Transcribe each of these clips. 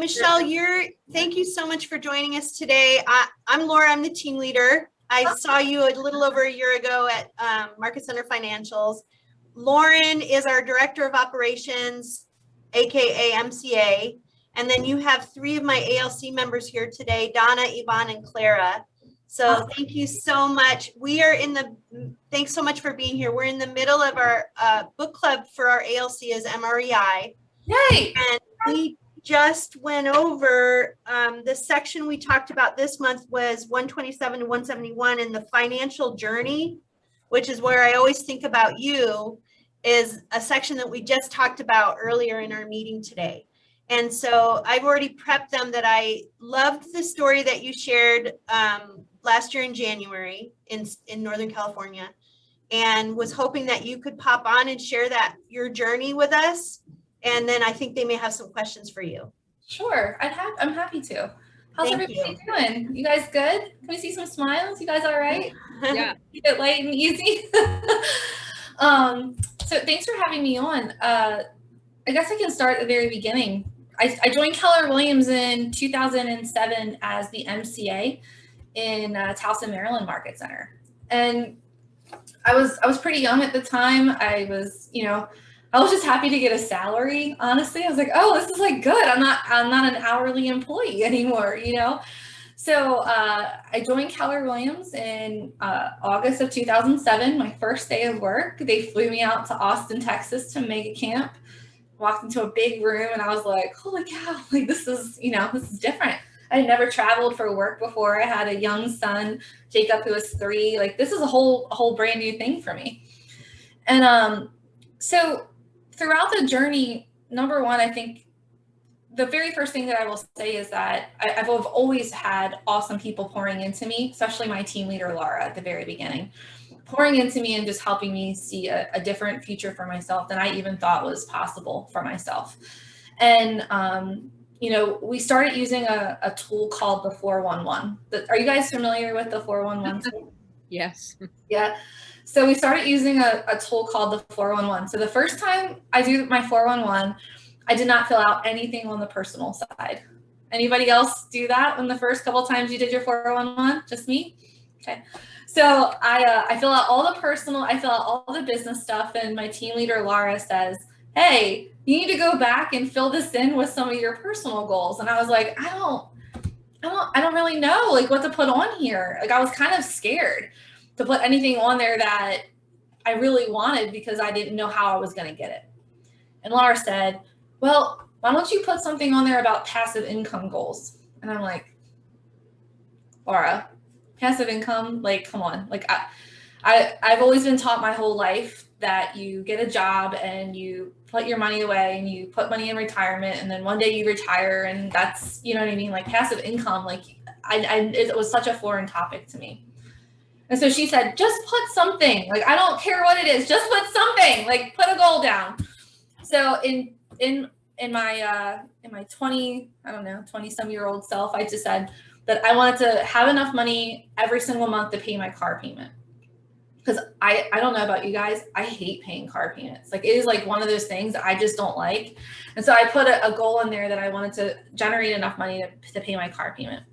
Michele, thank you so much for joining us today. I'm Laura, I'm the team leader. I saw you a little over a year ago at Market Center Financials. Lauren is our Director of Operations, AKA MCA. And then you have three of my ALC members here today, Donna, Yvonne, and Clara. So thank you so much. Thanks so much for being here. We're in the middle of our book club for our ALC as MREI. Yay! And we just went over the section we talked about this month was 127 to 171 in the financial journey, which is where I always think about you, is a section that we just talked about earlier in our meeting today. And so I've already prepped them that I loved the story that you shared last year in January in Northern California, and was hoping that you could pop on and share your journey with us. And then I think they may have some questions for you. Sure, I'm happy to. How's everybody doing? You guys good? Can we see some smiles? You guys all right? Yeah. Keep it light and easy. So thanks for having me on. I guess I can start at the very beginning. I joined Keller Williams in 2007 as the MCA in Towson, Maryland Market Center. And I was pretty young at the time. I was just happy to get a salary. Honestly, I was like, oh, this is like good. I'm not an hourly employee anymore, So I joined Keller Williams in August of 2007, my first day of work. They flew me out to Austin, Texas to mega camp. Walked into a big room and I was like, holy cow, like this is different. I had never traveled for work before. I had a young son, Jacob, who was 3. Like this is a whole brand new thing for me. And so throughout the journey, number one, I think the very first thing that I will say is that I've always had awesome people pouring into me, especially my team leader, Laura, at the very beginning, pouring into me and just helping me see a different future for myself than I even thought was possible for myself. And, we started using a tool called the 411. Are you guys familiar with the 411 tool? Yes. Yeah. So we started using a tool called the 411. So the first time I do my 411, I did not fill out anything on the personal side. Anybody else do that when the first couple times you did your 411? Just me? Okay. So I fill out all the personal, I fill out all the business stuff, and my team leader, Laura, says, hey, you need to go back and fill this in with some of your personal goals. And I was like, I don't really know like what to put on here. Like I was kind of scared to put anything on there that I really wanted because I didn't know how I was going to get it. And Laura said, well, why don't you put something on there about passive income goals? And I'm like, Laura, passive income, like, come on. Like I've always been taught my whole life that you get a job and you put your money away and you put money in retirement and then one day you retire and that's, you know what I mean? Like passive income, like it was such a foreign topic to me. And so she said, just put something, like, I don't care what it is, just put something, like put a goal down. So in my 20 some year old self, I just said that I wanted to have enough money every single month to pay my car payment. Because I don't know about you guys, I hate paying car payments. Like it is like one of those things that I just don't like. And so I put a goal in there that I wanted to generate enough money to pay my car payment.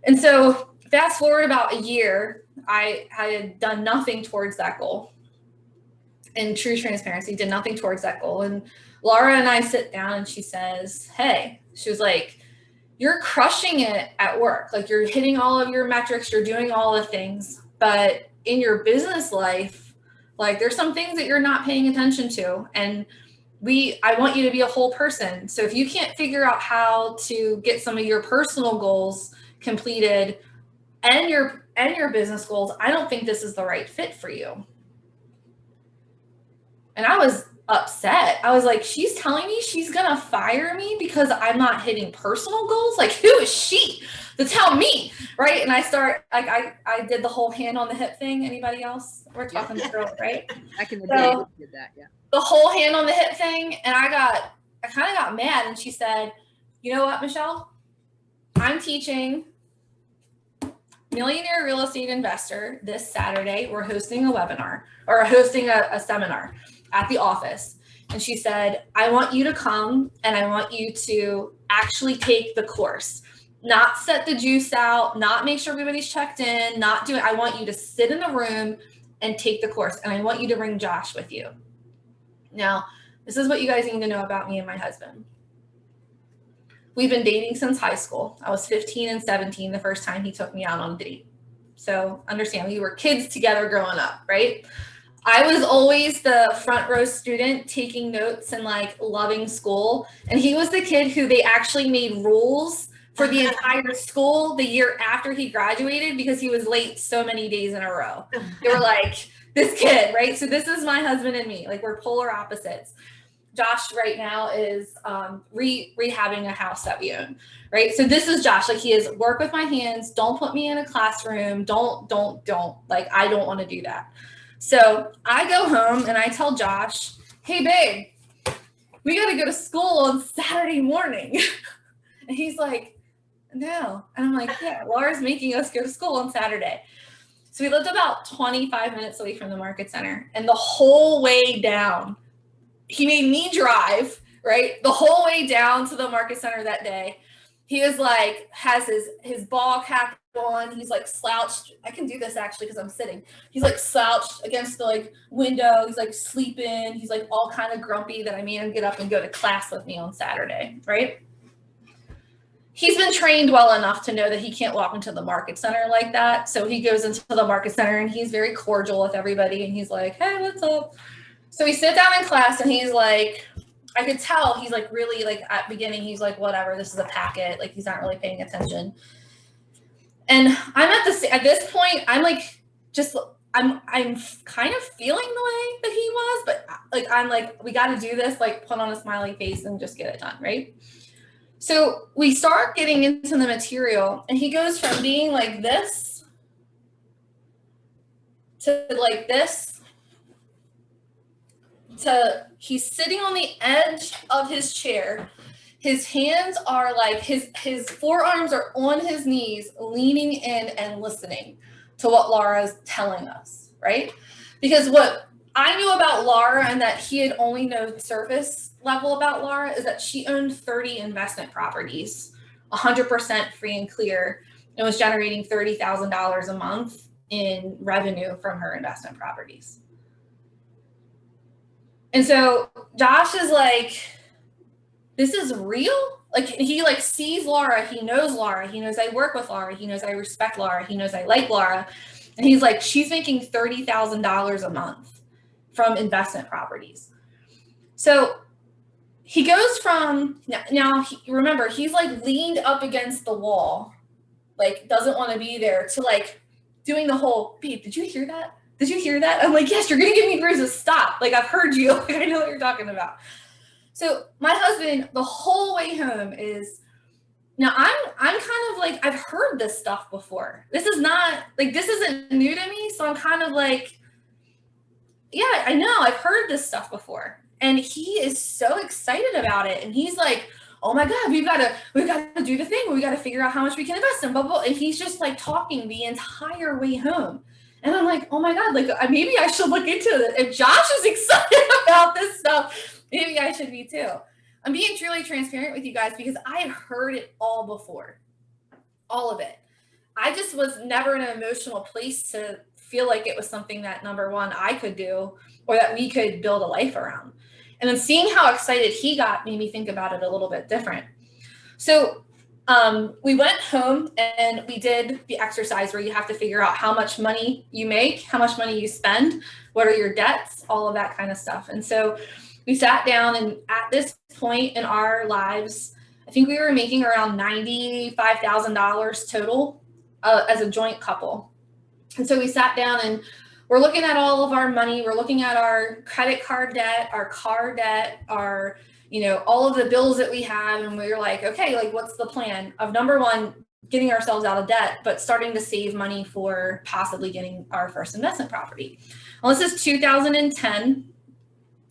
And so fast forward about a year, I had done nothing towards that goal. In true transparency, did nothing towards that goal. And Laura and I sit down and she says, hey, she was like, you're crushing it at work. Like you're hitting all of your metrics, you're doing all the things, but in your business life, like there's some things that you're not paying attention to. And I want you to be a whole person. So if you can't figure out how to get some of your personal goals completed and your business goals, I don't think this is the right fit for you. And I was upset. I was like, she's telling me she's gonna fire me because I'm not hitting personal goals? Like, who is she to tell me, right? And I did the whole hand on the hip thing. Anybody else? We're talking through it, right? Back in the day, we did that, yeah. The whole hand on the hip thing, and I kind of got mad, and she said, you know what, Michele? I'm teaching Millionaire Real Estate Investor this Saturday. We're hosting a webinar, or hosting a seminar at the office. And she said, I want you to come and I want you to actually take the course, not set the juice out, not make sure everybody's checked in, not do it. I want you to sit in the room and take the course. And I want you to bring Josh with you. Now, this is what you guys need to know about me and my husband. We've been dating since high school. I was 15 and 17 the first time he took me out on a date. So understand, we were kids together growing up, right? I was always the front row student taking notes and like loving school. And he was the kid who they actually made rules for the entire school the year after he graduated because he was late so many days in a row. They were like, this kid, right? So this is my husband and me, like we're polar opposites. Josh right now is rehabbing a house that we own, right? So this is Josh, like he is work with my hands. Don't put me in a classroom. Don't, like, I don't want to do that. So I go home and I tell Josh, hey babe, we got to go to school on Saturday morning. And he's like, no. And I'm like, yeah, Laura's making us go to school on Saturday. So we lived about 25 minutes away from the market center, and the whole way down, he made me drive, right? The whole way down to the market center that day. He was like, has his ball cap on. He's like slouched. I can do this actually because I'm sitting. He's like slouched against the like window. He's like sleeping. He's like all kind of grumpy that I made him get up and go to class with me on Saturday, right? He's been trained well enough to know that he can't walk into the market center like that. So he goes into the market center and he's very cordial with everybody. And he's like, hey, what's up? So we sit down in class and he's like, I could tell he's like really like at beginning, he's like, whatever, this is a packet. Like he's not really paying attention. And I'm at this point, I'm like, I'm kind of feeling the way that he was, but like, I'm like, we got to do this, like put on a smiley face and just get it done. Right. So we start getting into the material and he goes from being like this to like this to he's sitting on the edge of his chair. His hands are like his forearms are on his knees, leaning in and listening to what Laura's telling us, right? Because what I knew about Laura and that he had only known surface level about Laura is that she owned 30 investment properties, 100% free and clear, and was generating $30,000 a month in revenue from her investment properties. And so Josh is like, this is real? Like he like sees Laura, he knows I work with Laura, he knows I respect Laura, he knows I like Laura. And he's like, she's making $30,000 a month from investment properties. So he goes from now remember, he's like leaned up against the wall, like doesn't want to be there, to like doing the whole, babe, did you hear that? Did you hear that? I'm like, yes, you're going to give me bruises. Stop. Like, I've heard you. Like, I know what you're talking about. So my husband, the whole way home is, now I'm kind of like, I've heard this stuff before. This is not, like, this isn't new to me. So I'm kind of like, yeah, I know. I've heard this stuff before. And he is so excited about it. And he's like, oh my God, we've got to do the thing. We got to figure out how much we can invest in, blah, blah. And he's just like talking the entire way home. And I'm like, oh my God, like maybe I should look into it. If Josh is excited about this stuff, maybe I should be too. I'm being truly transparent with you guys because I had heard it all before, all of it. I just was never in an emotional place to feel like it was something that, number one, I could do or that we could build a life around. And then seeing how excited he got made me think about it a little bit different. So we went home and we did the exercise where you have to figure out how much money you make, how much money you spend, what are your debts, all of that kind of stuff. And so we sat down, and at this point in our lives, I think we were making around $95,000 total as a joint couple. And so we sat down and we're looking at all of our money. We're looking at our credit card debt, our car debt, our all of the bills that we have. And we were like, okay, like what's the plan of, number one, getting ourselves out of debt, but starting to save money for possibly getting our first investment property. Well, this is 2010.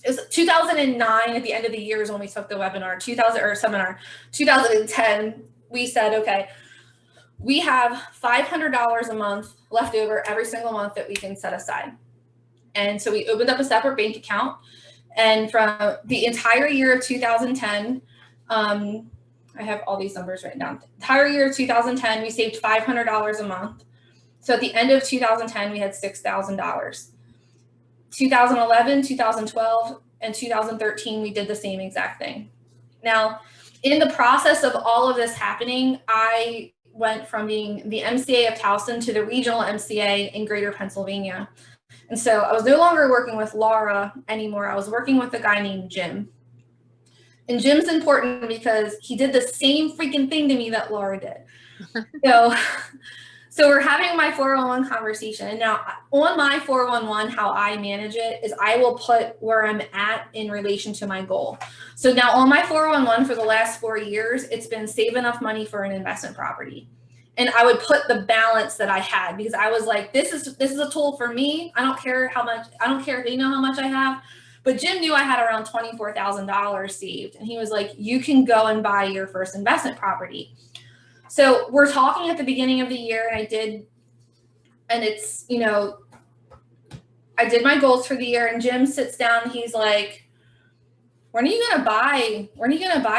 It was 2009 at the end of the year is when we took the webinar, 2010, we said, okay, we have $500 a month left over every single month that we can set aside. And so we opened up a separate bank account. And from the entire year of 2010, I have all these numbers written down. The entire year of 2010, we saved $500 a month. So at the end of 2010, we had $6,000. 2011, 2012, and 2013, we did the same exact thing. Now, in the process of all of this happening, I went from being the MCA of Towson to the regional MCA in Greater Pennsylvania. And so I was no longer working with Laura anymore. I was working with a guy named Jim. And Jim's important because he did the same freaking thing to me that Laura did. So we're having my 411 conversation. And now on my 411, how I manage it is I will put where I'm at in relation to my goal. So now on my 411 for the last 4 years, it's been save enough money for an investment property. And I would put the balance that I had because I was like, this is a tool for me. I don't care how much, I don't care if they know how much I have. But Jim knew I had around $24,000 saved. And he was like, you can go and buy your first investment property. So we're talking at the beginning of the year, and I did my goals for the year, and Jim sits down and he's like, when are you gonna buy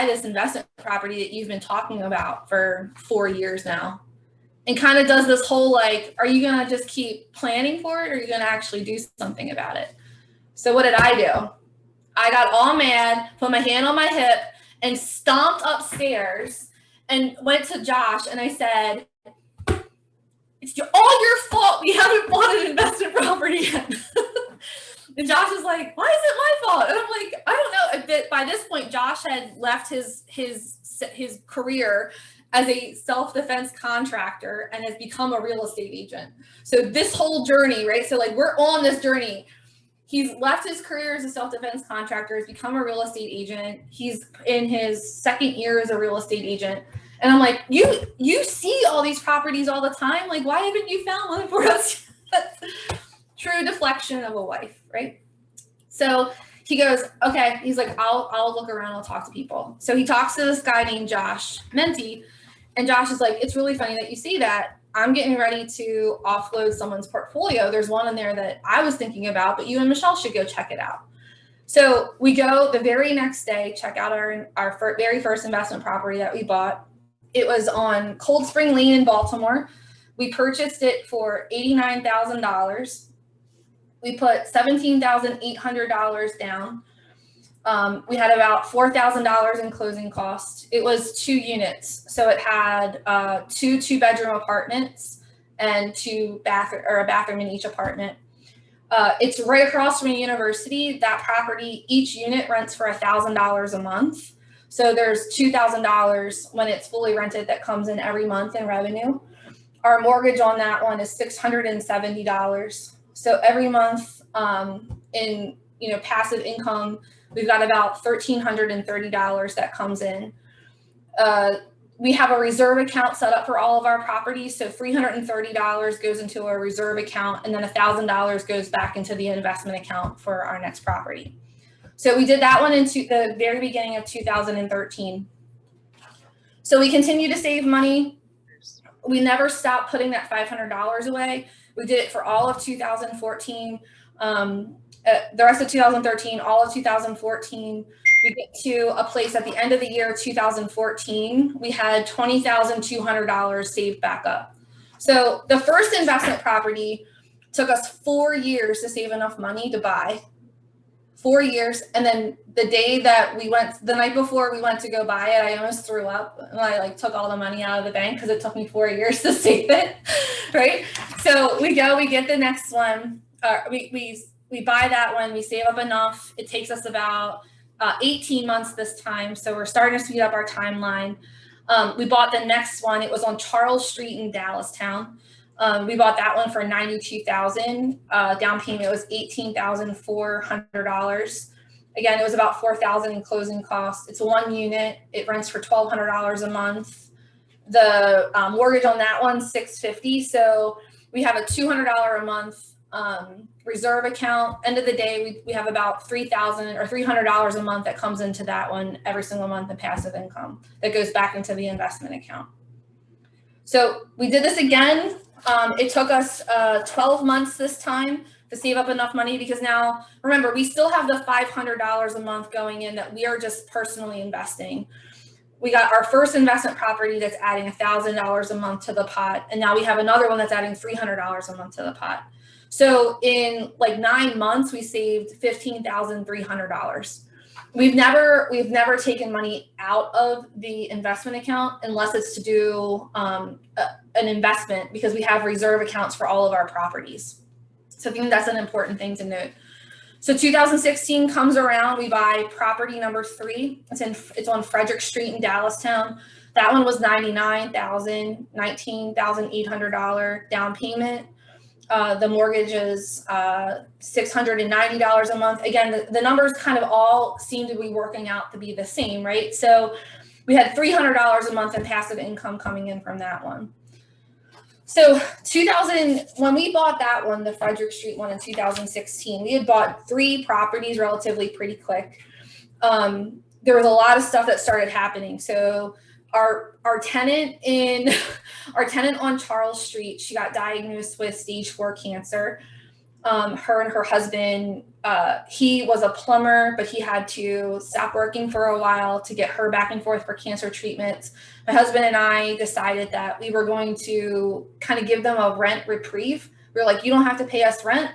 this investment property that you've been talking about for 4 years now? And kind of does this whole like, are you gonna just keep planning for it, or are you gonna actually do something about it? So what did I do? I got all mad, put my hand on my hip, and stomped upstairs and went to Josh and I said, it's all your fault we haven't bought an investment property yet. And Josh is like, why is it my fault? And I'm like, I don't know. By this point, Josh had left his career as a self-defense contractor and has become a real estate agent. So this whole journey, right? So like we're on this journey. He's left his career as a self-defense contractor, has become a real estate agent. He's in his second year as a real estate agent. And I'm like, you see all these properties all the time. Like, why haven't you found one for us? True deflection of a wife, right? So he goes, okay. He's like, I'll look around. I'll talk to people. So he talks to this guy named Josh Menti. And Josh is like, it's really funny that you see that. I'm getting ready to offload someone's portfolio. There's one in there that I was thinking about, but you and Michelle should go check it out. So we go the very next day, check out our very first investment property that we bought. It was on Cold Spring Lane in Baltimore. We purchased it for $89,000. We put $17,800 down. We had about $4,000 in closing costs. It was 2 units. So it had 2 2-bedroom apartments and a bathroom in each apartment. It's right across from a university. That property, each unit rents for $1,000 a month. So there's $2,000 when it's fully rented that comes in every month in revenue. Our mortgage on that one is $670. So every month in passive income, we've got about $1,330 that comes in. We have a reserve account set up for all of our properties. So $330 goes into a reserve account, and then $1,000 goes back into the investment account for our next property. So we did that one into the very beginning of 2013. So we continue to save money. We never stopped putting that $500 away. We did it for all of 2014. The rest of 2013, all of 2014, we get to a place at the end of the year 2014, we had $20,200 saved back up. So the first investment property took us 4 years to save enough money to buy. 4 years. And then the night before we went to go buy it, I almost threw up. And I took all the money out of the bank because it took me 4 years to save it, right? So we get the next one. We buy that one, we save up enough. It takes us about 18 months this time. So we're starting to speed up our timeline. We bought the next one. It was on Charles Street in Dallastown. We bought that one for $92,000. Down payment was $18,400. Again, it was about $4,000 in closing costs. It's 1 unit. It rents for $1,200 a month. The mortgage on that one, $650. So we have a $200 a month reserve account. End of the day, we have about $3,000 or $300 a month that comes into that one every single month in passive income that goes back into the investment account. So we did this again. It took us 12 months this time. to save up enough money, because now, remember, we still have the $500 a month going in that we are just personally investing. We got our first investment property that's adding $1,000 a month to the pot. And now we have another one that's adding $300 a month to the pot. So in like 9 months, we saved $15,300. We've never taken money out of the investment account unless it's to do an investment, because we have reserve accounts for all of our properties. So I think that's an important thing to note. So 2016 comes around, we buy property number 3. It's on Frederick Street in Dallastown. That one was $99,000, $19,800 down payment. The mortgage is $690 a month. Again, the numbers kind of all seem to be working out to be the same, right? So we had $300 a month in passive income coming in from that one. So when we bought that one, the Frederick Street one in 2016, we had bought 3 properties relatively pretty quick. There was a lot of stuff that started happening. So our tenant on Charles Street, she got diagnosed with stage 4 cancer. Her and her husband, he was a plumber, but he had to stop working for a while to get her back and forth for cancer treatments. My husband and I decided that we were going to kind of give them a rent reprieve. We were like, you don't have to pay us rent.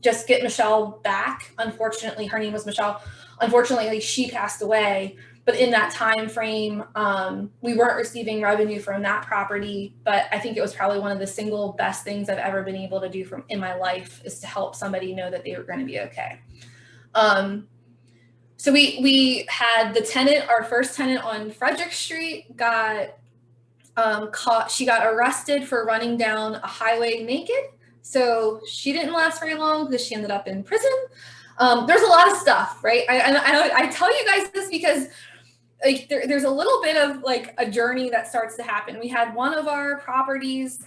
Just get Michelle back. Unfortunately, her name was Michelle. Unfortunately, she passed away. But in that time frame, we weren't receiving revenue from that property. But I think it was probably one of the single best things I've ever been able to do in my life, is to help somebody know that they were going to be okay. So we had the tenant, our first tenant on Frederick Street, got caught. She got arrested for running down a highway naked. So she didn't last very long because she ended up in prison. There's a lot of stuff, right? I tell you guys this because like there's a little bit of like a journey that starts to happen. We had one of our properties,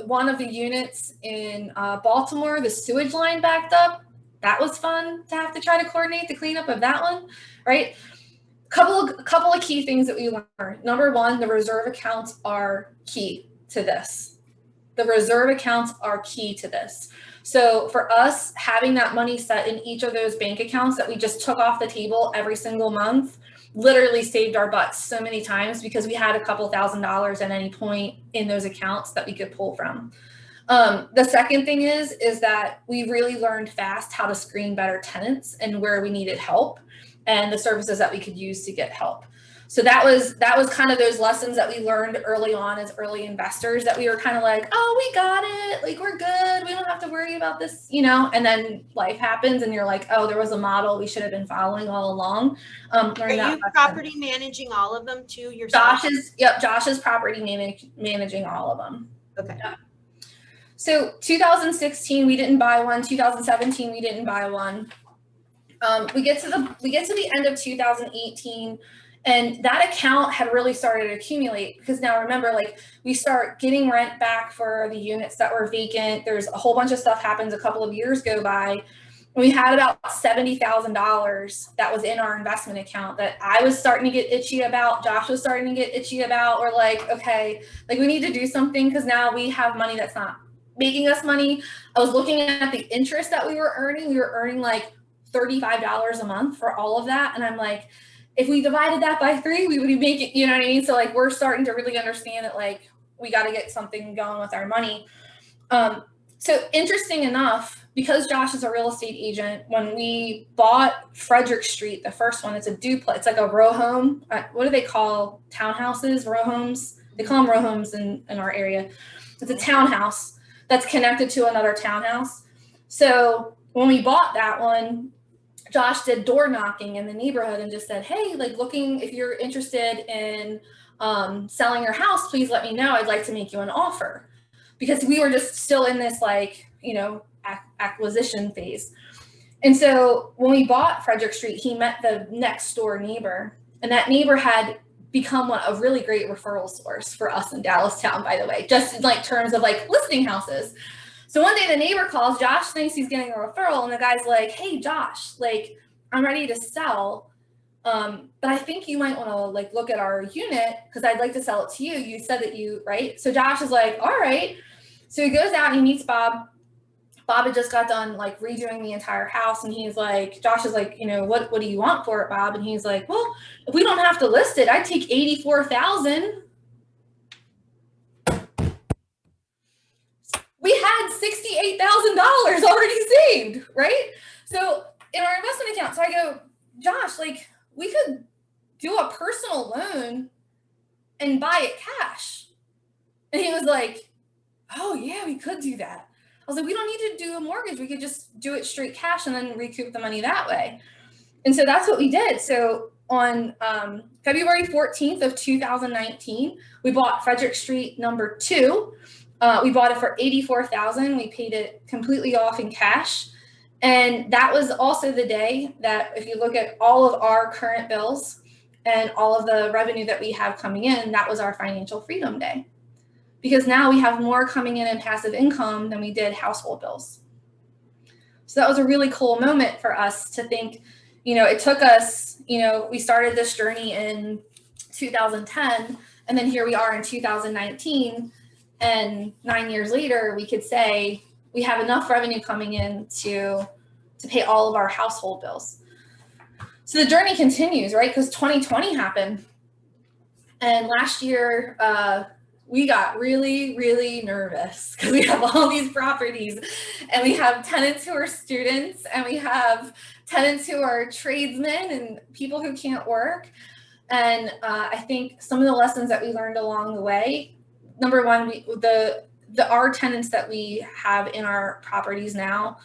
one of the units in Baltimore, the sewage line backed up. That was fun to have to try to coordinate the cleanup of that one, right? Couple of key things that we learned. Number one, the reserve accounts are key to this. The reserve accounts are key to this. So for us, having that money set in each of those bank accounts that we just took off the table every single month literally saved our butts so many times, because we had a couple $1,000s at any point in those accounts that we could pull from. The second thing is that we really learned fast how to screen better tenants and where we needed help and the services that we could use to get help. So that was kind of those lessons that we learned early on as early investors, that we were kind of like, oh, we got it. Like, we're good. We don't have to worry about this, you know, and then life happens and you're like, oh, there was a model we should have been following all along. Are you property managing all of them too yourself? Josh is property managing all of them. Okay. Yeah. So 2016, we didn't buy one. 2017, we didn't buy one. We get to the end of 2018, and that account had really started to accumulate, because now remember, like, we start getting rent back for the units that were vacant. There's a whole bunch of stuff happens. A couple of years go by. We had about $70,000 that was in our investment account that I was starting to get itchy about. Josh was starting to get itchy about. We're like, okay, like, we need to do something, because now we have money that's not making us money. I was looking at the interest that we were earning. We were earning like $35 a month for all of that. And I'm like, if we divided that by 3, we would be making, you know what I mean? So like, we're starting to really understand that, like, we got to get something going with our money. So interesting enough, because Josh is a real estate agent, when we bought Frederick Street, the first one, it's a duplex, it's like a row home. What do they call townhouses? Row homes? They call them row homes in our area. It's a townhouse that's connected to another townhouse. So when we bought that one, Josh did door knocking in the neighborhood and just said, hey, like, if you're interested in selling your house, please let me know. I'd like to make you an offer. Because we were just still in this, like, you know, acquisition phase. And so when we bought Frederick Street, he met the next door neighbor, and that neighbor had become a really great referral source for us in Dallastown, by the way, just in like terms of like listing houses. So one day the neighbor calls, Josh thinks he's getting a referral, and the guy's like, hey, Josh, like, I'm ready to sell, but I think you might want to like look at our unit, because I'd like to sell it to you. You said that right? So Josh is like, all right. So he goes out and he meets Bob Bob had just got done like redoing the entire house, and he's like, Josh is like, you know, what do you want for it, Bob? And he's like, well, if we don't have to list it, I'd take $84,000. We had $68,000 already saved, right? So in our investment account, so I go, Josh, like we could do a personal loan and buy it cash. And he was like, oh yeah, we could do that. I was like, we don't need to do a mortgage. We could just do it straight cash and then recoup the money that way. And so that's what we did. So on February 14th of 2019, we bought Frederick Street number 2. We bought it for $84,000. We paid it completely off in cash. And that was also the day that if you look at all of our current bills and all of the revenue that we have coming in, that was our financial freedom day. Because now we have more coming in passive income than we did household bills. So that was a really cool moment for us to think, you know, it took us, you know, we started this journey in 2010, and then here we are in 2019, and 9 years later, we could say we have enough revenue coming in to pay all of our household bills. So the journey continues, right? Because 2020 happened. And last year, we got really, really nervous because we have all these properties and we have tenants who are students and we have tenants who are tradesmen and people who can't work. And I think some of the lessons that we learned along the way, number one, our tenants that we have in our properties now,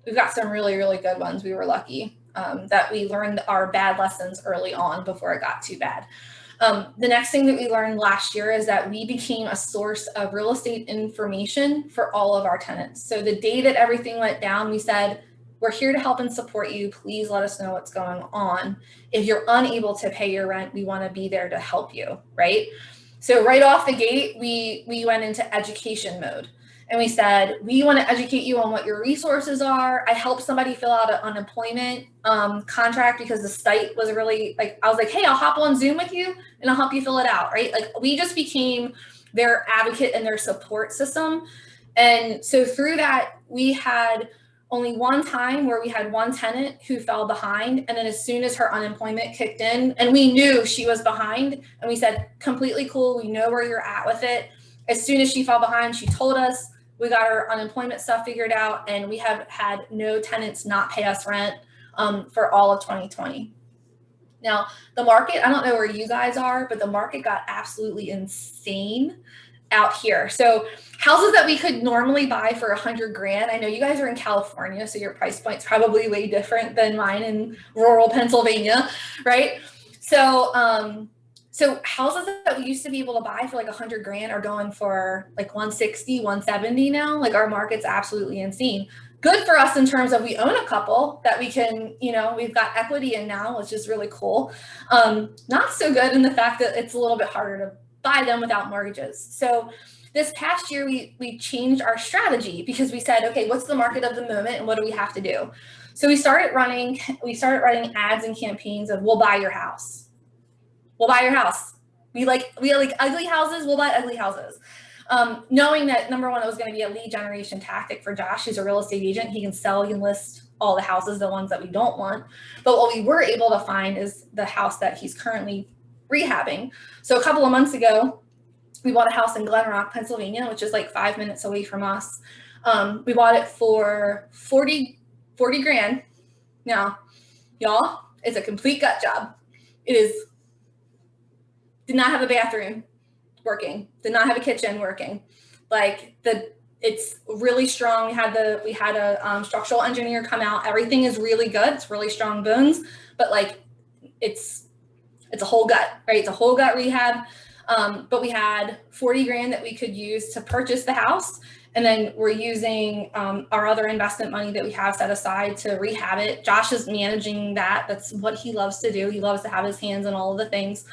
we've got some really, really good ones. We were lucky that we learned our bad lessons early on before it got too bad. The next thing that we learned last year is that we became a source of real estate information for all of our tenants. So the day that everything went down, we said, we're here to help and support you. Please let us know what's going on. If you're unable to pay your rent, we want to be there to help you, right? So right off the gate, we went into education mode. And we said, we want to educate you on what your resources are. I helped somebody fill out an unemployment contract because the site was really like, I was like, hey, I'll hop on Zoom with you and I'll help you fill it out, right? Like we just became their advocate and their support system. And so through that, we had only one time where we had one tenant who fell behind. And then as soon as her unemployment kicked in and we knew she was behind and we said, completely cool. We know where you're at with it. As soon as she fell behind, she told us. We got our unemployment stuff figured out, and we have had no tenants not pay us rent for all of 2020. Now, the market, I don't know where you guys are, but the market got absolutely insane out here. So houses that we could normally buy for $100,000. I know you guys are in California, so your price point's probably way different than mine in rural Pennsylvania, right? So houses that we used to be able to buy for like $100,000 are going for like 160, 170 now. Like our market's absolutely insane. Good for us in terms of we own a couple that we can, you know, we've got equity in now, which is really cool. Not so good in the fact that it's a little bit harder to buy them without mortgages. So this past year, we changed our strategy because we said, okay, what's the market of the moment and what do we have to do? So we started writing ads and campaigns of we'll buy your house. We'll buy your house. We like ugly houses. We'll buy ugly houses. Knowing that number one, it was going to be a lead generation tactic for Josh, who's a real estate agent. He can sell, he can list all the houses, the ones that we don't want. But what we were able to find is the house that he's currently rehabbing. So a couple of months ago, we bought a house in Glen Rock, Pennsylvania, which is like 5 minutes away from us. We bought it for $40,000. Now, y'all, it's a complete gut job. It is. Did not have a bathroom working, did not have a kitchen working. Like it's really strong. We had a structural engineer come out. Everything is really good. It's really strong bones, but like it's a whole gut, right? It's a whole gut rehab. But we had $40,000 that we could use to purchase the house. And then we're using our other investment money that we have set aside to rehab it. Josh is managing that. That's what he loves to do. He loves to have his hands in all of the things.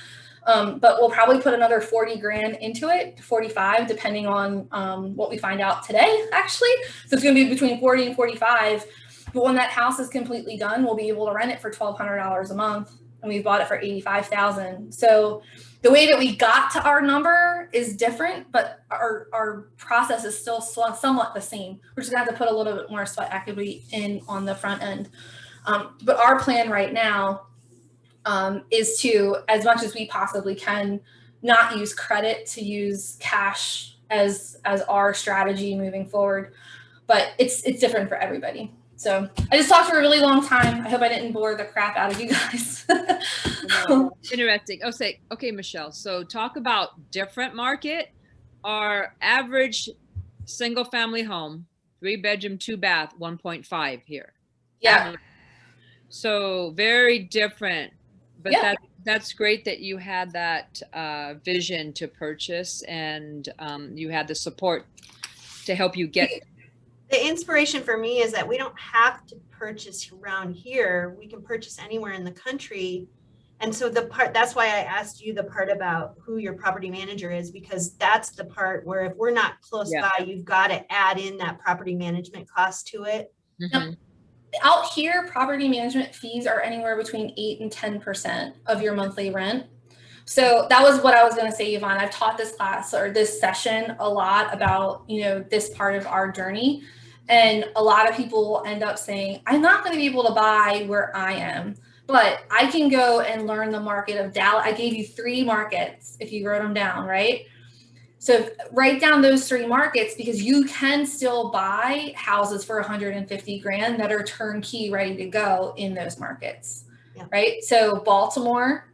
But we'll probably put another $40,000 into it, 45, depending on what we find out today, actually. So it's going to be between 40 and 45. But when that house is completely done, we'll be able to rent it for $1,200 a month and we bought it for 85,000. So the way that we got to our number is different, but our process is still somewhat the same. We're just gonna have to put a little bit more sweat equity in on the front end. But our plan right now is to, as much as we possibly can, not use credit, to use cash as our strategy moving forward. But it's different for everybody. So I just talked for a really long time. I hope I didn't bore the crap out of you guys. Interesting. Okay, Michele. So talk about different market. Our average single family home, 3-bedroom, 2-bath, 1.5 here. Yeah. So very different, but Yeah. that's great that you had that vision to purchase, and you had the support to help you get. The inspiration for me is that we don't have to purchase around here. We can purchase anywhere in the country. And so that's why I asked you the part about who your property manager is, because that's the part where if we're not close by, you've got to add in that property management cost to it. Mm-hmm. Out here, property management fees are anywhere between 8 and 10% of your monthly rent. So that was what I was going to say, Yvonne. I've taught this class or this session a lot about, this part of our journey. And a lot of people end up saying, I'm not going to be able to buy where I am, but I can go and learn the market of Dallas. I gave you 3 markets if you wrote them down, right? So write down those 3 markets, because you can still buy houses for 150 grand that are turnkey ready to go in those markets, right? So Baltimore,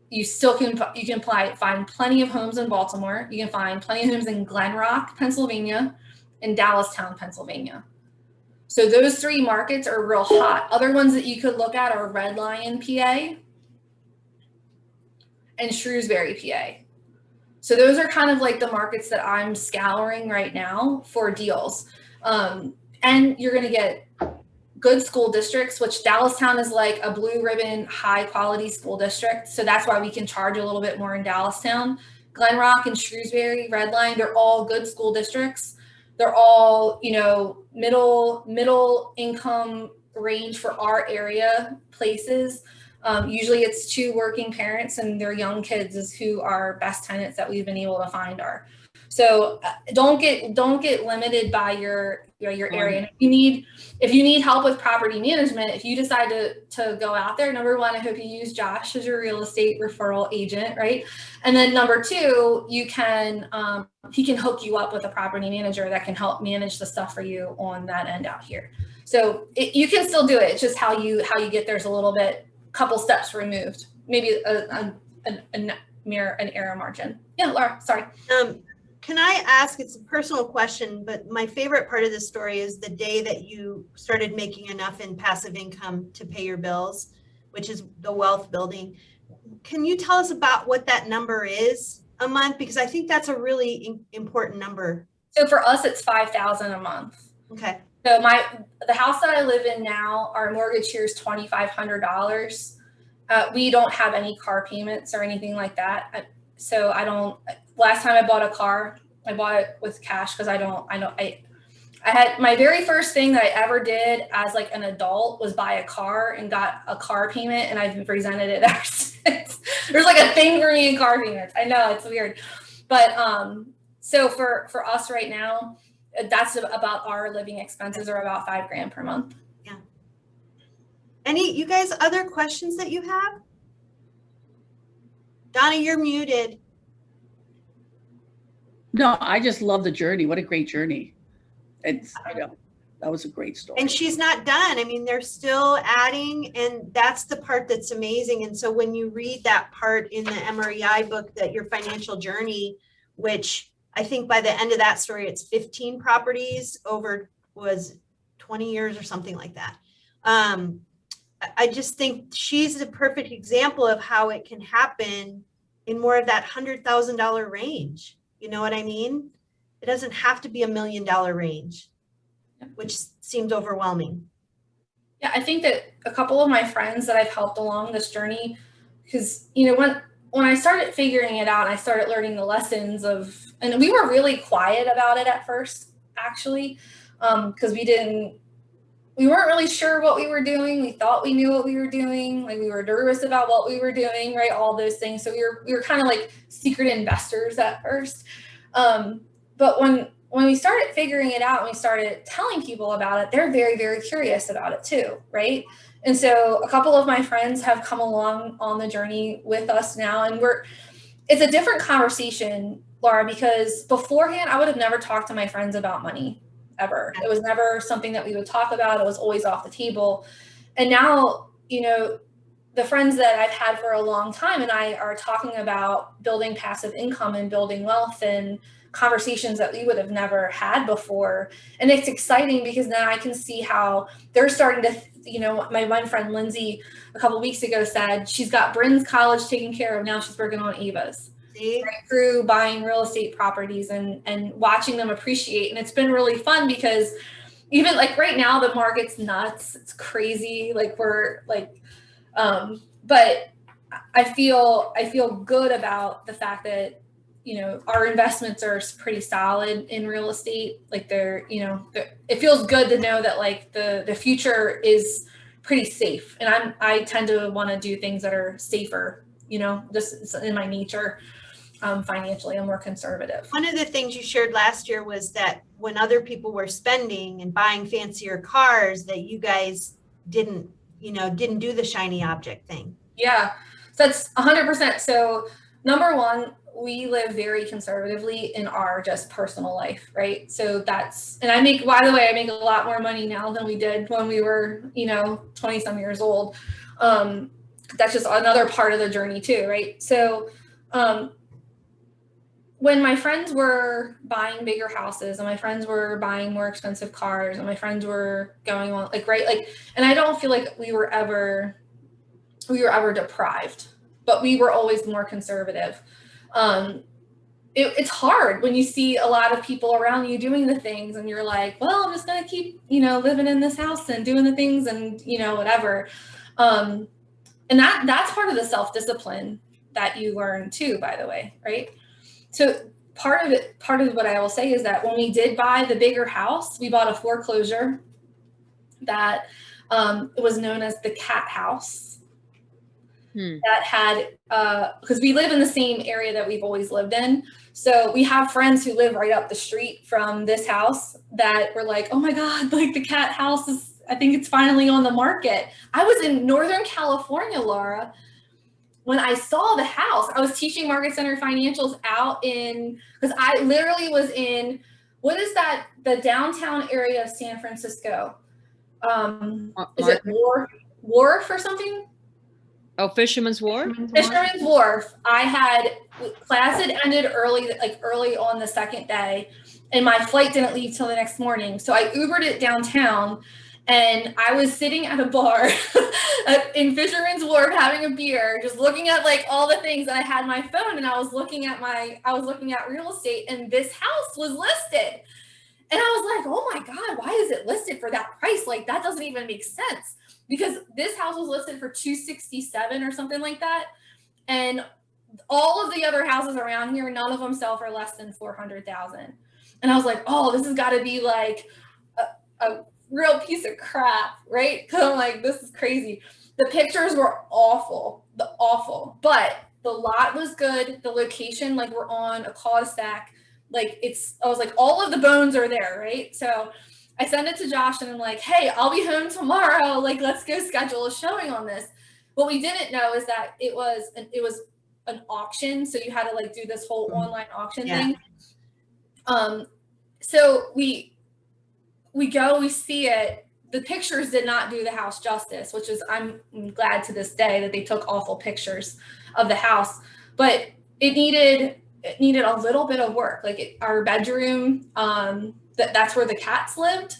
you can find plenty of homes in Baltimore. You can find plenty of homes in Glen Rock, Pennsylvania, and Dallastown, Pennsylvania. So those 3 markets are real hot. Other ones that you could look at are Red Lion, PA, and Shrewsbury, PA. So those are kind of like the markets that I'm scouring right now for deals. And you're going to get good school districts, which Dallastown is like a blue ribbon, high quality school district. So that's why we can charge a little bit more in Dallastown. Glen Rock and Shrewsbury, Red Line, they're all good school districts. They're all, middle income range for our area places. Usually it's 2 working parents and their young kids is who our best tenants that we've been able to find are. So don't get limited by your area. And if you need help with property management, if you decide to go out there, number 1, I hope you use Josh as your real estate referral agent, right? And then number 2, you can he can hook you up with a property manager that can help manage the stuff for you on that end out here. So you can still do it. It's just how you get there's a little bit, couple steps removed, maybe an error margin. Yeah, Laura, sorry. Can I ask, it's a personal question, but my favorite part of the story is the day that you started making enough in passive income to pay your bills, which is the wealth building. Can you tell us about what that number is a month? Because I think that's a really important number. So for us, it's $5,000 a month. Okay. So the house that I live in now, our mortgage here is $2,500. We don't have any car payments or anything like that. So last time I bought a car, I bought it with cash because I had my very first thing that I ever did as like an adult was buy a car and got a car payment, and I've resented it ever since. There's like a thing for me in car payments. I know, it's weird. But so for us right now, that's about our living expenses are about $5,000 per month. Yeah. You guys, other questions that you have? Donna, you're muted. No, I just love the journey. What a great journey. That was a great story. And she's not done. I mean, they're still adding, and that's the part that's amazing. And so when you read that part in the MREI book, that your financial journey, which I think by the end of that story, it's 15 properties over was 20 years or something like that. I just think she's a perfect example of how it can happen in more of that $100,000 range. You know what I mean? It doesn't have to be $1 million range, which seems overwhelming. Yeah, I think that a couple of my friends that I've helped along this journey, because, when I started figuring it out, I started learning the lessons and we were really quiet about it at first, actually, because we didn't we weren't really sure what we were doing. We thought we knew what we were doing. Like we were nervous about what we were doing, right? All those things. So we were kind of like secret investors at first. But when we started figuring it out and we started telling people about it, they're very, very curious about it too, right? And so a couple of my friends have come along on the journey with us now, and it's a different conversation, Laura, because beforehand I would have never talked to my friends about money ever. It was never something that we would talk about. It was always off the table. And now, you know, the friends that I've had for a long time and I are talking about building passive income and building wealth and conversations that we would have never had before. And it's exciting because now I can see how they're starting to, you know, my one friend Lindsay a couple of weeks ago said she's got Bryn's college taken care of. Now she's working on Ava's. Right, through buying real estate properties and watching them appreciate. And it's been really fun because even like right now the market's nuts. It's crazy. Like we're like, but I feel good about the fact that, you know, our investments are pretty solid in real estate. Like they're, you know, it feels good to know that like the future is pretty safe. And I tend to want to do things that are safer, you know, just in my nature. Financially, I'm more conservative. One of the things you shared last year was that when other people were spending and buying fancier cars, that you guys didn't do the shiny object thing. Yeah, so that's 100%. So number one, we live very conservatively in our just personal life, right? So and I make, by the way, I make a lot more money now than we did when we were, you know, 20 some years old. That's just another part of the journey too, right? So, when my friends were buying bigger houses and my friends were buying more expensive cars and my friends were going on like, right, like, and I don't feel like we were ever deprived, but we were always more conservative. It's hard when you see a lot of people around you doing the things and you're like, well, I'm just going to keep, you know, living in this house and doing the things and, you know, whatever. And that's part of the self-discipline that you learn too, by the way, right? So part of what I will say is that when we did buy the bigger house, we bought a foreclosure that was known as the cat house. That had, because we live in the same area that we've always lived in. So we have friends who live right up the street from this house that were like, oh my God, like the cat house is, I think it's finally on the market. I was in Northern California, Laura, when I saw the house. I was teaching Market Center Financials out because I literally was in, what is that, the downtown area of San Francisco? Is it Wharf or something? Oh, Fisherman's Wharf? Fisherman's Wharf. Class had ended early on the second day, and my flight didn't leave till the next morning. So I Ubered it downtown. And I was sitting at a bar in Fisherman's Wharf having a beer, just looking at like all the things. And I had my phone and I was looking at real estate, and this house was listed. And I was like, oh my God, why is it listed for that price? Like that doesn't even make sense, because this house was listed for $267 or something like that. And all of the other houses around here, none of them sell for less than $400,000. And I was like, oh, this has got to be like a real piece of crap, right? Because I'm like, this is crazy. The pictures were awful, but the lot was good. The location, like we're on a cul-de-sac, like I was like, all of the bones are there, right? So I sent it to Josh and I'm like, hey, I'll be home tomorrow. Like, let's go schedule a showing on this. What we didn't know is that it was an auction. So you had to like do this whole online auction thing. So we go, we see it. The pictures did not do the house justice, which is, I'm glad to this day that they took awful pictures of the house, but it needed a little bit of work. Like our bedroom, that's where the cats lived.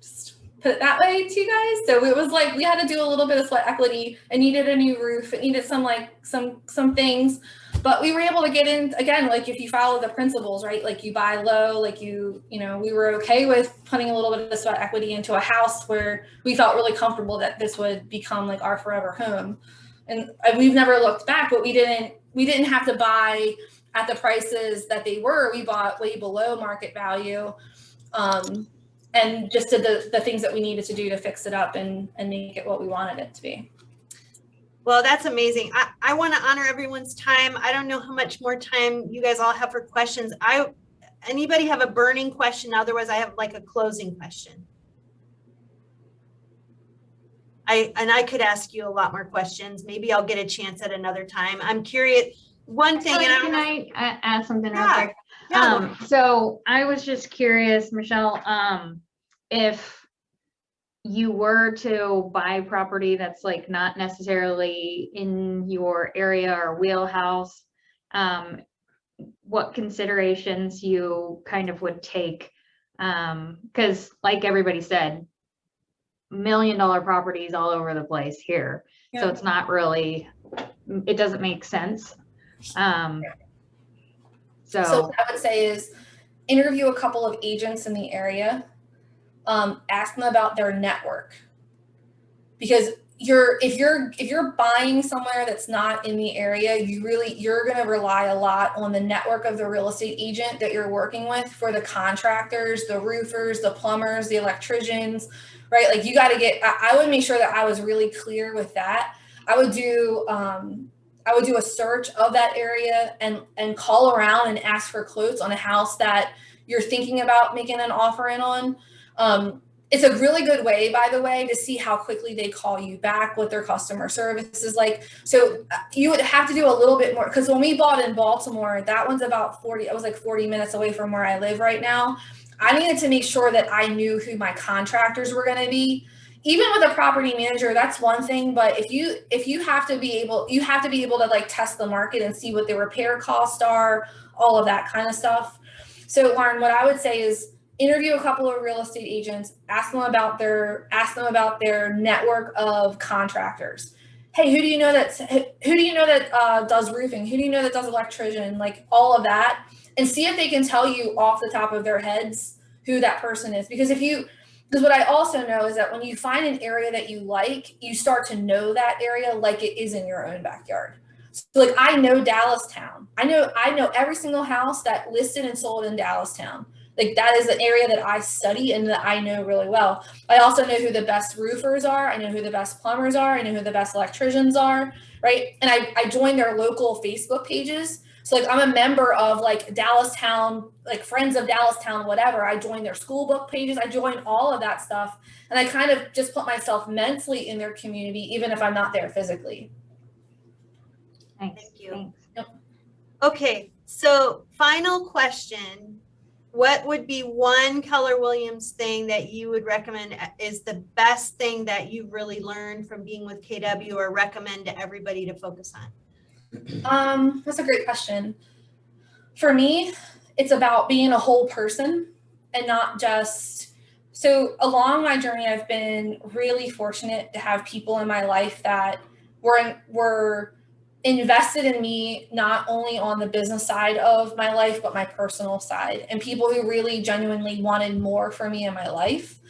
Just put it that way to you guys. So it was like, we had to do a little bit of sweat equity. It needed a new roof. It needed some things. But we were able to get in, again, like if you follow the principles, right? Like you buy low, like we were okay with putting a little bit of sweat equity into a house where we felt really comfortable that this would become like our forever home. And we've never looked back, but we didn't have to buy at the prices that they were. We bought way below market value. and just did the things that we needed to do to fix it up and make it what we wanted it to be. Well, that's amazing. I want to honor everyone's time. I don't know how much more time you guys all have for questions. Anybody have a burning question? Otherwise, I have like a closing question. I could ask you a lot more questions. Maybe I'll get a chance at another time. I'm curious. One thing, Can I add something real quick? Yeah. So I was just curious, Michele, if you were to buy property that's like not necessarily in your area or wheelhouse, what considerations you kind of would take? Because like everybody said, $1 million properties all over the place here. Yeah. So it's not really, it doesn't make sense. So what I would say is interview a couple of agents in the area, ask them about their network, because if you're buying somewhere that's not in the area, you're going to rely a lot on the network of the real estate agent that you're working with for the contractors, the roofers, the plumbers, the electricians, right? Like you got to I would make sure that I was really clear with that. I would do a search of that area and call around and ask for quotes on a house that you're thinking about making an offer in on. It's a really good way, by the way, to see how quickly they call you back, what their customer service is like. So you would have to do a little bit more, because when we bought in Baltimore, that one's about 40 minutes away from where I live right now. I needed to make sure that I knew who my contractors were going to be. Even with a property manager, that's one thing, but if you have to be able to like test the market and see what the repair costs are, all of that kind of stuff. So Lauren, what I would say is interview a couple of real estate agents, ask them about their network of contractors. Hey, who do you know that does roofing? Who do you know that does electrician? Like all of that, and see if they can tell you off the top of their heads who that person is. Because what I also know is that when you find an area that you like, you start to know that area like it is in your own backyard. So like I know Dallastown. I know every single house that listed and sold in Dallastown. Like that is an area that I study and that I know really well. I also know who the best roofers are. I know who the best plumbers are. I know who the best electricians are, right? And I joined their local Facebook pages. So like I'm a member of like Dallastown, like Friends of Dallastown, whatever. I joined their school book pages. I joined all of that stuff. And I kind of just put myself mentally in their community, even if I'm not there physically. Thanks. Thank you. Thanks. Yep. Okay, so final question. What would be one Keller Williams thing that you would recommend is the best thing that you've really learned from being with KW, or recommend to everybody to focus on? That's a great question. For me, it's about being a whole person and not just, so along my journey, I've been really fortunate to have people in my life that were invested in me, not only on the business side of my life, but my personal side, and people who really genuinely wanted more for me in my life.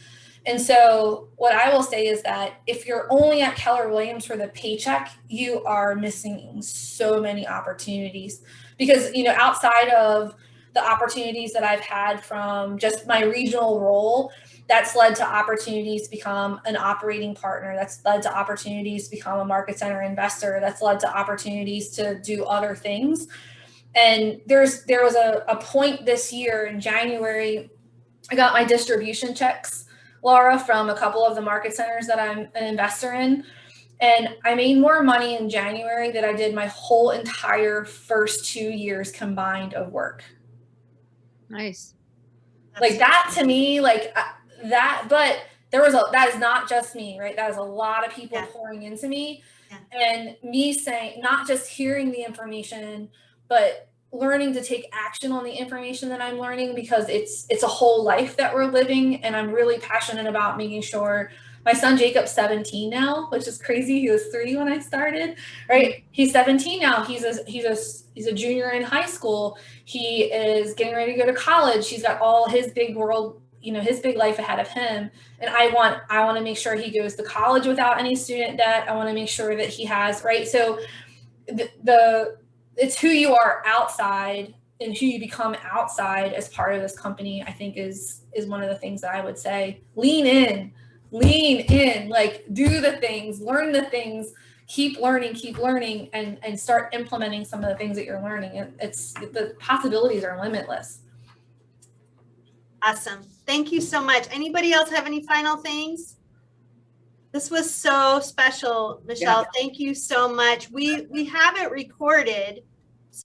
And so what I will say is that if you're only at Keller Williams for the paycheck, you are missing so many opportunities, because, you know, outside of the opportunities that I've had from just my regional role, that's led to opportunities to become an operating partner. That's led to opportunities to become a market center investor. That's led to opportunities to do other things. And there was a point this year in January, I got my distribution checks, Laura, from a couple of the market centers that I'm an investor in. And I made more money in January than I did my whole entire first 2 years combined of work. Nice. Like that to me, like that, but that is not just me, right? That is a lot of people pouring into me, and me saying, not just hearing the information, but learning to take action on the information that I'm learning, because it's a whole life that we're living. And I'm really passionate about making sure my son Jacob's 17 now, which is crazy. He was 3 when I started, right? He's 17 now. He's a junior in high school. He is getting ready to go to college. He's got all his big world, you know, his big life ahead of him. And I want to make sure he goes to college without any student debt. I want to make sure that he has, right? So it's who you are outside and who you become outside as part of this company, I think is one of the things that I would say. Lean in, like do the things, learn the things, keep learning, and start implementing some of the things that you're learning. And the possibilities are limitless. Awesome. Thank you so much. Anybody else have any final things? This was so special, Michele. Yeah. Thank you so much. We have it recorded.